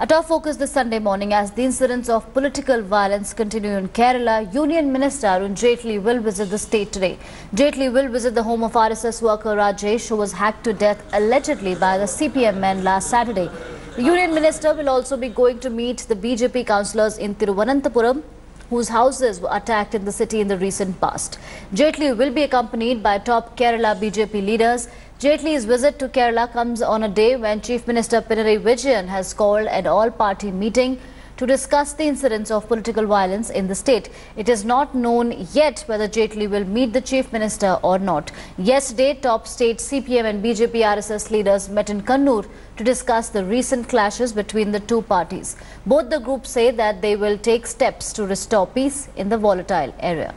At our focus this Sunday morning, as the incidents of political violence continue in Kerala, Union Minister Arun Jaitley will visit the state today. Jaitley will visit the home of RSS worker Rajesh, who was hacked to death allegedly by the CPM men last Saturday. The Union Minister will also be going to meet the BJP councillors in Thiruvananthapuram, whose houses were attacked in the city in the recent past. Jaitley will be accompanied by top Kerala BJP leaders. Jaitley's visit to Kerala comes on a day when Chief Minister Pinarayi Vijayan has called an all-party meeting to discuss the incidents of political violence in the state. It is not known yet whether Jaitley will meet the Chief Minister or not. Yesterday, top state CPM and BJP RSS leaders met in Kannur to discuss the recent clashes between the two parties. Both the groups say that they will take steps to restore peace in the volatile area.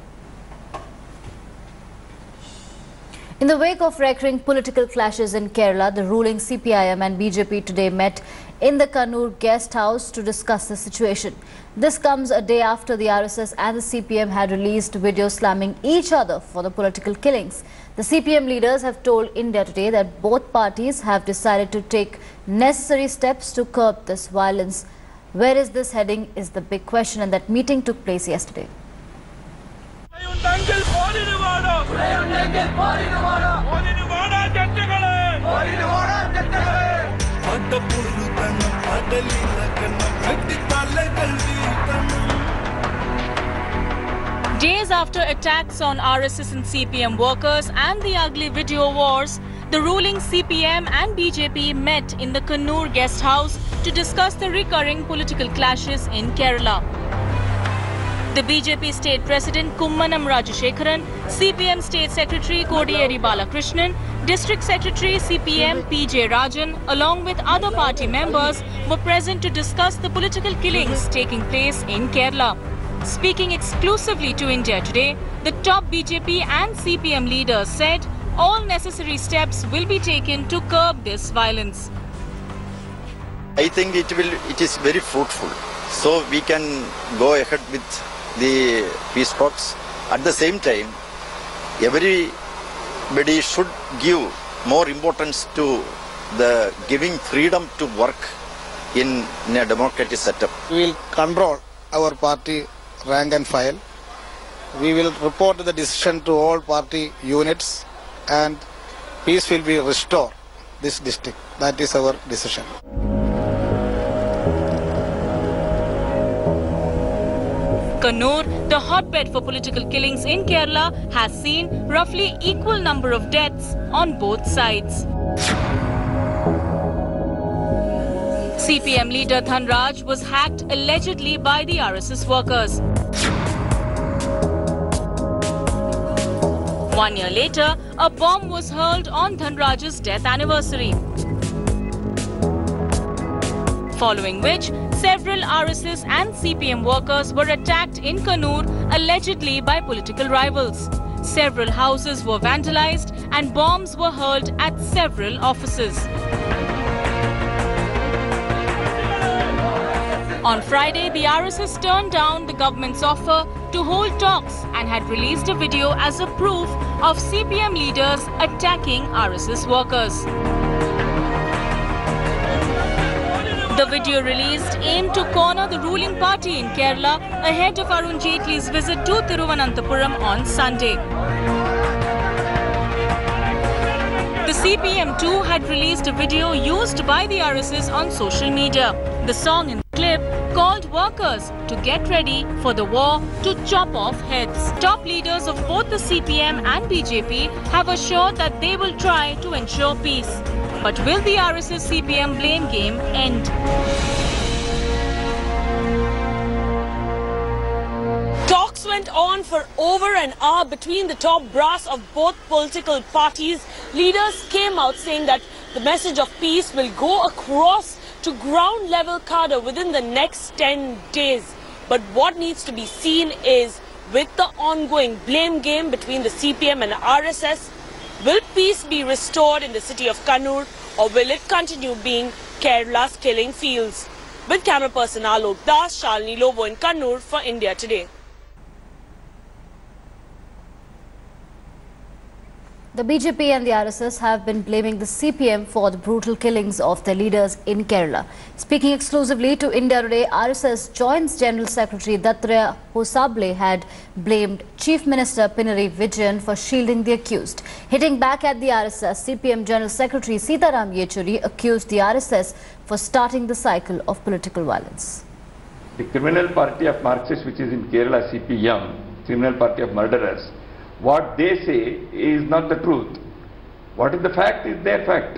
In the wake of recurring political clashes in Kerala, the ruling CPIM and BJP today met in the Kannur guest house to discuss the situation. This comes a day after the RSS and the CPM had released videos slamming each other for the political killings. The CPM leaders have told India Today that both parties have decided to take necessary steps to curb this violence. Where is this heading is the big question, and that meeting took place yesterday. Days after attacks on RSS and CPM workers and the ugly video wars, the ruling CPM and BJP met in the Kannur guest house to discuss the recurring political clashes in Kerala. The BJP State President Kummanam Rajashekharan, CPM State Secretary Kodiyeri Balakrishnan, District Secretary CPM PJ Rajan, along with other party members, were present to discuss the political killings taking place in Kerala. Speaking exclusively to India Today, the top BJP and CPM leaders said all necessary steps will be taken to curb this violence. I think it is very fruitful, so we can go ahead with the peace talks. At the same time, everybody should give more importance to the giving freedom to work in a democratic setup. We will control our party rank and file. We will report the decision to all party units, and peace will be restored this district. That is our decision. Kannur, the hotbed for political killings in Kerala, has seen roughly equal number of deaths on both sides. CPM leader Dhanraj was hacked allegedly by the RSS workers. 1 year later, a bomb was hurled on Dhanraj's death anniversary, following which several RSS and CPM workers were attacked in Kannur allegedly by political rivals. Several houses were vandalized and bombs were hurled at several offices. On Friday, the RSS turned down the government's offer to hold talks and had released a video as a proof of CPM leaders attacking RSS workers. The video released aimed to corner the ruling party in Kerala ahead of Arun Jaitley's visit to Thiruvananthapuram on Sunday. The CPM too had released a video used by the RSS on social media. The song in the clip called workers to get ready for the war to chop off heads. Top leaders of both the CPM and BJP have assured that they will try to ensure peace. But will the RSS-CPM blame game end? Talks went on for over an hour between the top brass of both political parties. Leaders came out saying that the message of peace will go across to ground level cadre within the next 10 days. But what needs to be seen is, with the ongoing blame game between the CPM and RSS, will peace be restored in the city of Kannur, or will it continue being Kerala's killing fields? With camera person Alok Das, Shalini Lobo in Kannur for India Today. The BJP and the RSS have been blaming the CPM for the brutal killings of their leaders in Kerala. Speaking exclusively to India Today, RSS Joint General Secretary Dattatreya Hosabale had blamed Chief Minister Pinarayi Vijayan for shielding the accused. Hitting back at the RSS, CPM General Secretary Sitaram Yechuri accused the RSS for starting the cycle of political violence. The criminal party of Marxists, which is in Kerala, CPM, criminal party of murderers, what they say is not the truth. What is the fact is their fact.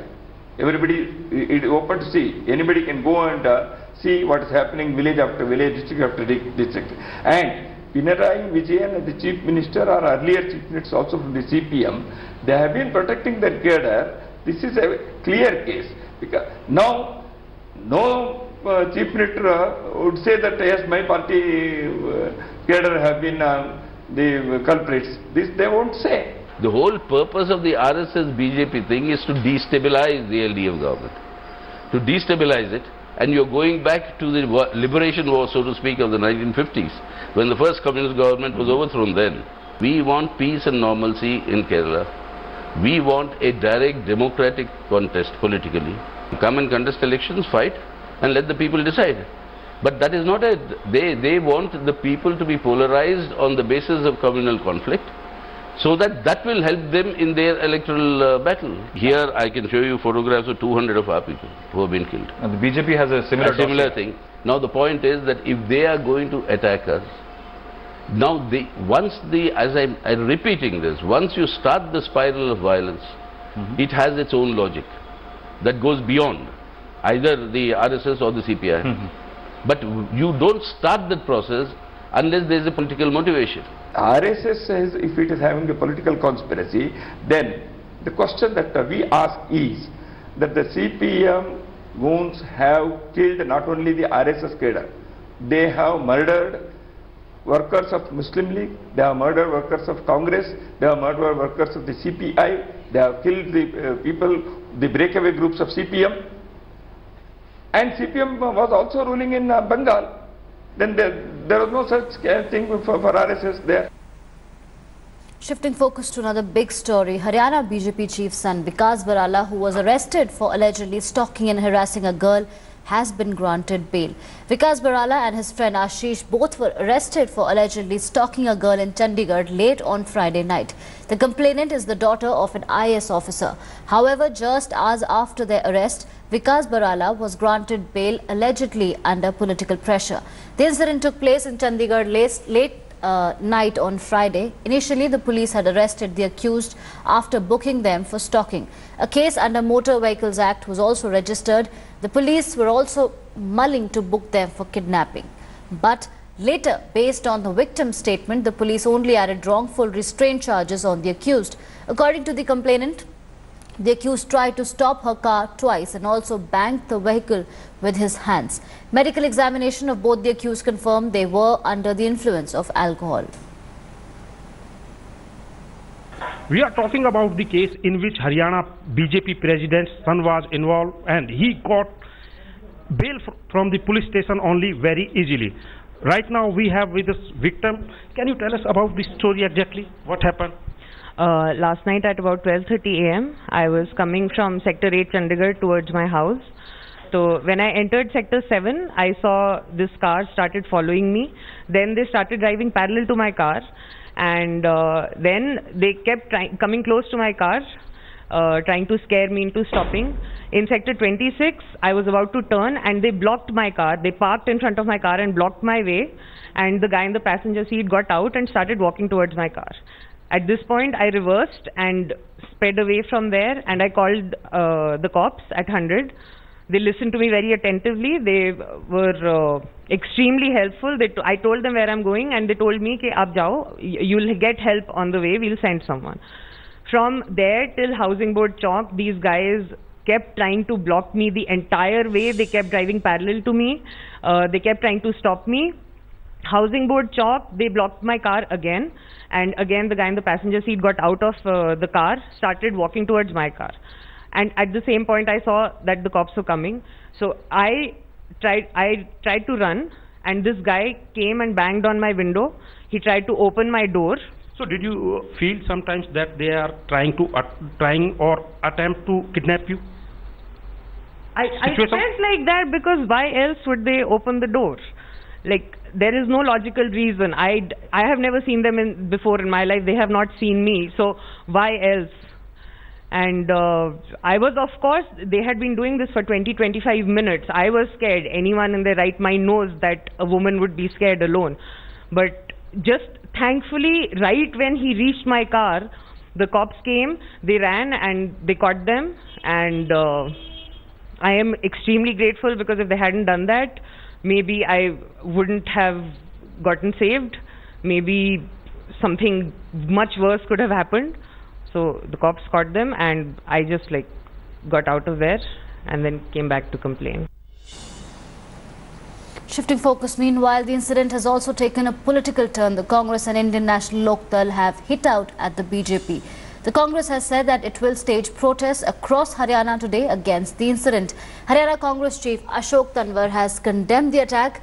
Everybody is open to see. Anybody can go and see what is happening village after village, district after district. And Pinarayi Vijayan and the Chief Minister or earlier Chief Ministers also from the CPM, they have been protecting their cadre. This is a clear case. Because now, no Chief Minister would say that yes, my party cadre have been the culprits. This they won't say. The whole purpose of the RSS-BJP thing is to destabilize the LDF government. To destabilize it, and you're going back to the liberation war, so to speak, of the 1950s, when the first communist government was overthrown then. We want peace and normalcy in Kerala. We want a direct democratic contest politically. Come and contest elections, fight, and let the people decide. But that is not a, they want the people to be polarized on the basis of communal conflict, so that will help them in their electoral battle. Here I can show you photographs of 200 of our people who have been killed. And the BJP has a similar thing. Now the point is that if they are going to attack us, now as I'm repeating this, once you start the spiral of violence, it has its own logic that goes beyond either the RSS or the CPI. But you don't start that process unless there is a political motivation. RSS says if it is having a political conspiracy, then the question that we ask is that the CPM goons have killed not only the RSS cadre, they have murdered workers of Muslim League, they have murdered workers of Congress, they have murdered workers of the CPI, they have killed the people, the breakaway groups of CPM. And CPM was also ruling in Bengal. Then there was no such thing for RSS there. Shifting focus to another big story, Haryana BJP chief's son Vikas Barala, who was arrested for allegedly stalking and harassing a girl, has been granted bail. Vikas Barala and his friend Ashish both were arrested for allegedly stalking a girl in Chandigarh late on Friday night. The complainant is the daughter of an IAS officer. However, just hours after their arrest, Vikas Barala was granted bail allegedly under political pressure. The incident took place in Chandigarh late night on Friday. Initially, the police had arrested the accused after booking them for stalking. A case under Motor Vehicles Act was also registered. The police were also mulling to book them for kidnapping. But later, based on the victim's statement, the police only added wrongful restraint charges on the accused. According to the complainant, the accused tried to stop her car twice and also banged the vehicle with his hands. Medical examination of both the accused confirmed they were under the influence of alcohol. We are talking about the case in which Haryana BJP president's son was involved, and he got bail from the police station only very easily. Right now we have with us victim. Can you tell us about the story exactly? What happened? Last night at about 12:30 a.m. I was coming from Sector 8 Chandigarh towards my house. So when I entered Sector 7, I saw this car started following me. Then they started driving parallel to my car, and then they kept coming close to my car, trying to scare me into stopping. In Sector 26, I was about to turn and they blocked my car. They parked in front of my car and blocked my way, and the guy in the passenger seat got out and started walking towards my car. At this point, I reversed and sped away from there, and I called the cops at 100. They listened to me very attentively. They were extremely helpful. I told them where I'm going, and they told me, "Ke aap jao, you'll get help on the way, we'll send someone." From there till Housing Board Chowk, these guys kept trying to block me the entire way. They kept driving parallel to me. They kept trying to stop me. Housing Board Chowk, they blocked my car again, and again the guy in the passenger seat got out of the car, started walking towards my car. And at the same point I saw that the cops were coming, so I tried to run, and this guy came and banged on my window. He tried to open my door, So did you feel sometimes that they are trying or attempt to kidnap you? I felt like that because why else would they open the door? Like, there is no logical reason. I have never seen them before in my life. They have not seen me. So why else? And I was, of course, they had been doing this for 20-25 minutes. I was scared. Anyone in their right mind knows that a woman would be scared alone. But just thankfully, right when he reached my car, the cops came, they ran and they caught them. And I am extremely grateful because if they hadn't done that, maybe I wouldn't have gotten saved. Maybe something much worse could have happened. So the cops caught them and I just like got out of there and then came back to complain. Shifting focus, meanwhile, the incident has also taken a political turn. The Congress and Indian National Lokdal have hit out at the BJP. The Congress has said that it will stage protests across Haryana today against the incident. Haryana Congress Chief Ashok Tanwar has condemned the attack,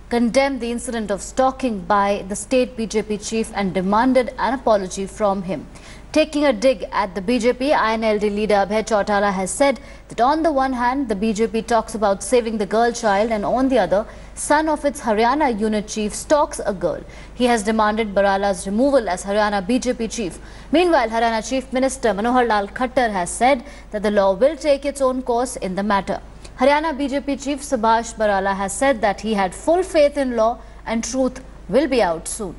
condemned the incident of stalking by the state BJP chief and demanded an apology from him. Taking a dig at the BJP, INLD leader Abhay Chautala has said that on the one hand, the BJP talks about saving the girl child and on the other, son of its Haryana unit chief stalks a girl. He has demanded Barala's removal as Haryana BJP chief. Meanwhile, Haryana Chief Minister Manohar Lal Khattar has said that the law will take its own course in the matter. Haryana BJP chief Subhash Barala has said that he had full faith in law and truth will be out soon.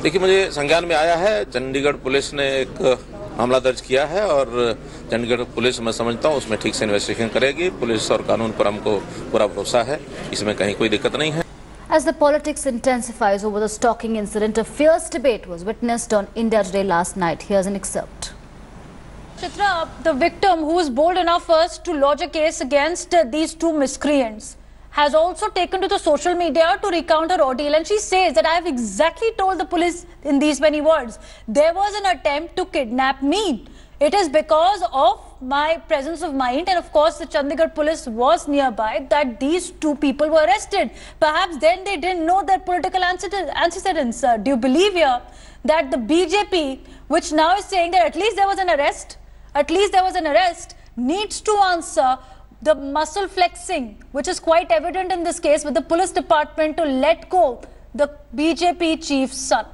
देखिए, मुझे संज्ञान में आया है, Chandigarh police ने एक मामला दर्ज किया है और चंडीगढ़ पुलिस मैं समझता हूँ उसमें ठीक से इन्वेस्टिगेशन करेगी। पुलिस और कानून पर हमको पूरा भरोसा है, इसमें कहीं कोई दिक्कत नहीं है। As the politics intensifies over the stalking incident, a fierce debate was witnessed on India Today last night. Here's an excerpt. Chitra, the victim, who was bold enough first to lodge a case against these two miscreants, has also taken to the social media to recount her ordeal, and she says that I have exactly told the police in these many words, there was an attempt to kidnap me. It is because of my presence of mind and of course the Chandigarh police was nearby that these two people were arrested. Perhaps then they didn't know their political antecedents. Do you believe here that the BJP, which now is saying that at least there was an arrest, needs to answer the muscle flexing, which is quite evident in this case with the police department to let go the BJP chief's son?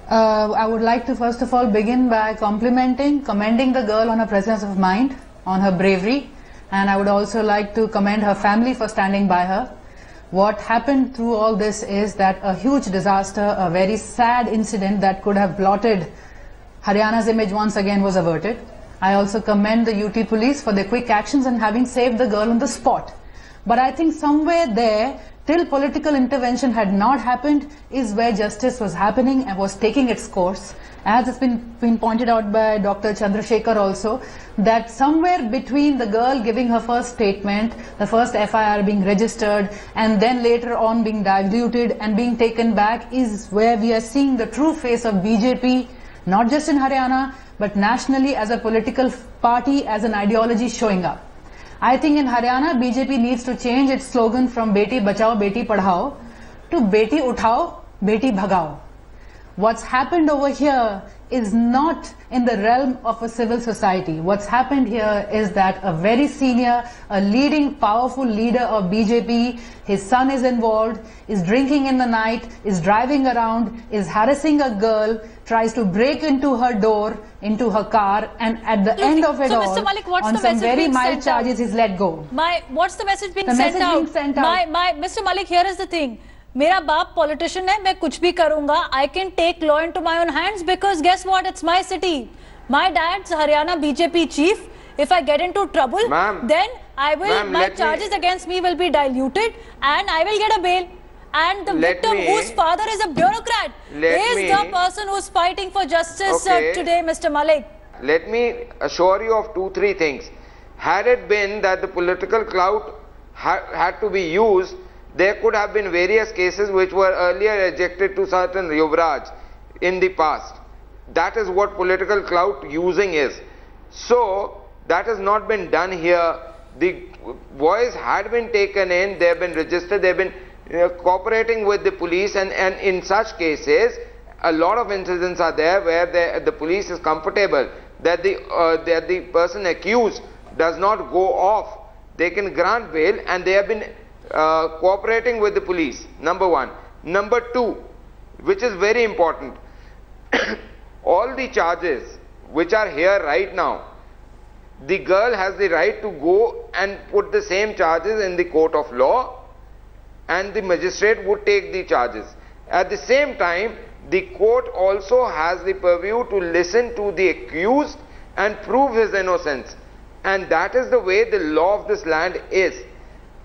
I would like to first of all begin by commending the girl on her presence of mind, on her bravery, and I would also like to commend her family for standing by her. What happened through all this is that a huge disaster, a very sad incident that could have blotted Haryana's image once again was averted. I also commend the UT police for their quick actions and having saved the girl on the spot. But I think somewhere there, till political intervention had not happened, is where justice was happening and was taking its course. As has been pointed out by Dr. Chandrasekhar also, that somewhere between the girl giving her first statement, the first FIR being registered, and then later on being diluted and being taken back, is where we are seeing the true face of BJP, not just in Haryana, but nationally as a political party, as an ideology showing up. I think in Haryana, BJP needs to change its slogan from Beti Bachao, Beti Padhao to Beti Uthao, Beti Bhagao. What's happened over here is not in the realm of a civil society. What's happened here is that a very senior, a leading, powerful leader of BJP, his son is involved, is drinking in the night, is driving around, is harassing a girl, tries to break into her door, into her car, and at the end of it all, Mr. Malik, what's on the some very mild charges, out? he's let go. What's the message being the sent message out? Being sent out. Mr. Malik, here is the thing. मेरा बाप politician है, मैं कुछ भी करूँगा. I can take law into my own hands because guess what? It's my city. My dad's Haryana BJP chief. If I get into trouble, then I will. My charges against me will be diluted, and I will get a bail. And the victim, whose father is a bureaucrat, is the person who's fighting for justice today, Mr. Malik. Let me assure you of 2-3 things. Had it been that the political clout had to be used, there could have been various cases which were earlier ejected to certain Yuvraj in the past. That is what political clout using is. So, that has not been done here. The boys had been taken in, they have been registered, they have been cooperating with the police, and in such cases, a lot of incidents are there where the police is comfortable that the person accused does not go off. They can grant bail, and they have been cooperating with the police, number one. Number two, which is very important, all the charges which are here right now, the girl has the right to go and put the same charges in the court of law, and the magistrate would take the charges. At the same time, the court also has the purview to listen to the accused and prove his innocence. And that is the way the law of this land is.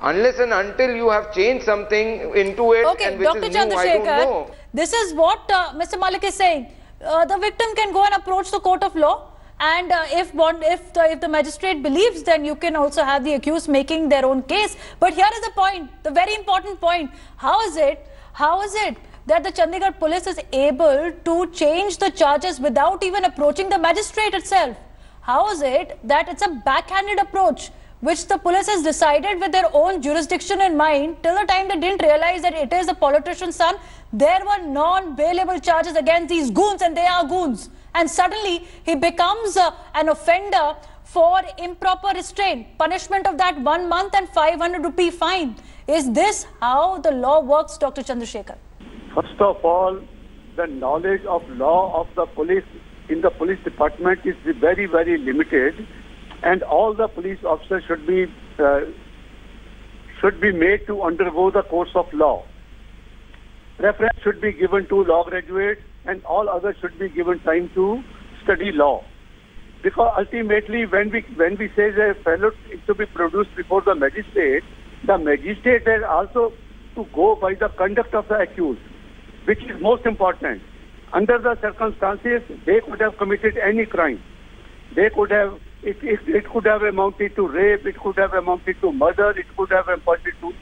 Unless and until you have changed something into it, okay, and which Dr. is new, I don't know. This is what Mr. Malik is saying. The victim can go and approach the court of law, and if the magistrate believes, then you can also have the accused making their own case. But here is the point, the very important point. How is it that the Chandigarh police is able to change the charges without even approaching the magistrate itself? How is it that it's a backhanded approach which the police has decided with their own jurisdiction in mind? Till the time they didn't realize that it is the politician's son, there were non-bailable charges against these goons, and they are goons. And suddenly he becomes an offender for improper restraint, punishment of that 1 month and 500 rupee fine. Is this how the law works, Dr. Chandrasekhar? First of all, the knowledge of law of the police in the police department is very, very limited, and all the police officers should be made to undergo the course of law. Preference should be given to law graduates, and all others should be given time to study law. Because ultimately, when we say the fellow is to be produced before the magistrate has also to go by the conduct of the accused, which is most important. Under the circumstances, they could have committed any crime. They could have, it could have amounted to rape, it could have amounted to murder, it could have amounted to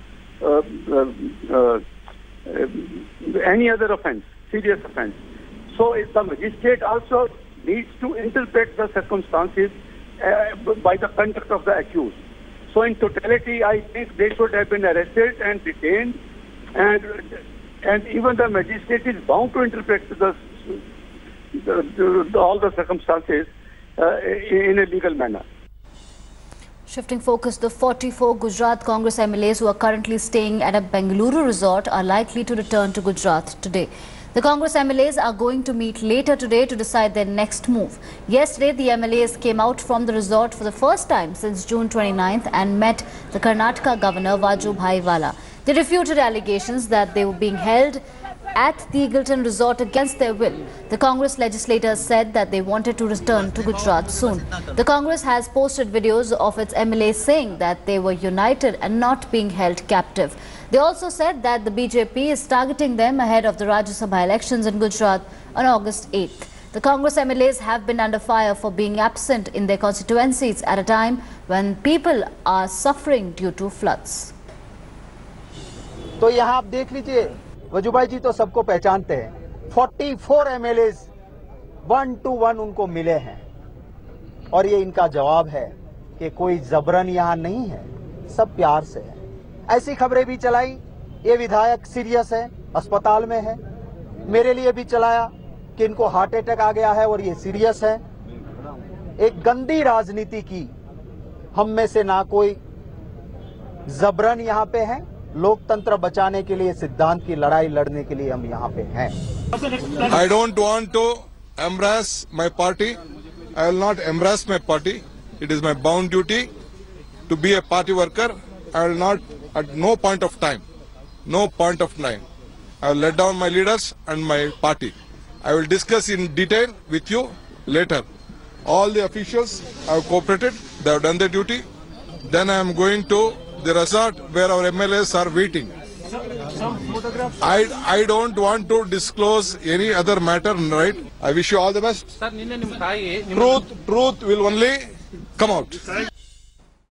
any other offense, serious offense. So if the magistrate also needs to interpret the circumstances by the conduct of the accused. So in totality, I think they should have been arrested and detained, and even the magistrate is bound to interpret all the circumstances in a legal manner. Shifting focus, the 44 Gujarat Congress MLAs who are currently staying at a Bengaluru resort are likely to return to Gujarat today. The Congress MLAs are going to meet later today to decide their next move. Yesterday, the MLAs came out from the resort for the first time since June 29th and met the Karnataka Governor Vajubhai Vala. They refuted allegations that they were being held at the Eagleton resort against their will. The Congress legislators said that they wanted to return to Gujarat soon. The Congress has posted videos of its MLAs saying that they were united and not being held captive. They also said that the BJP is targeting them ahead of the Rajya Sabha elections in Gujarat on August 8th. The Congress MLAs have been under fire for being absent in their constituencies at a time when people are suffering due to floods. तो यहाँ आप देख लीजिए, वजुभाई जी तो सबको पहचानते हैं। 44 MLAs 1 to 1 उनको मिले हैं, और ये इनका जवाब है कि कोई जबरन यहाँ नहीं है, सब प्यार से है। ऐसी खबरें भी चलाई, ये विधायक सीरियस है, अस्पताल में है। मेरे लिए भी चलाया कि इनको हार्ट अटैक आ गया है और ये सीरियस है। एक गंदी राजनीति की हम में से ना कोई जबरन यहाँ पे है। लोकतंत्र बचाने के लिए, सिद्धांत की लड़ाई लड़ने के लिए हम यहाँ पे हैं। I don't want to embrace my party. I will not embrace my party. It is my bound duty to be a party worker. I will not, at no point of time, I will let down my leaders and my party. I will discuss in detail with you later. All the officials have cooperated. They have done their duty. Then I am going to the resort where our MLAs are waiting. I don't want to disclose any other matter, right? I wish you all the best. Truth will only come out.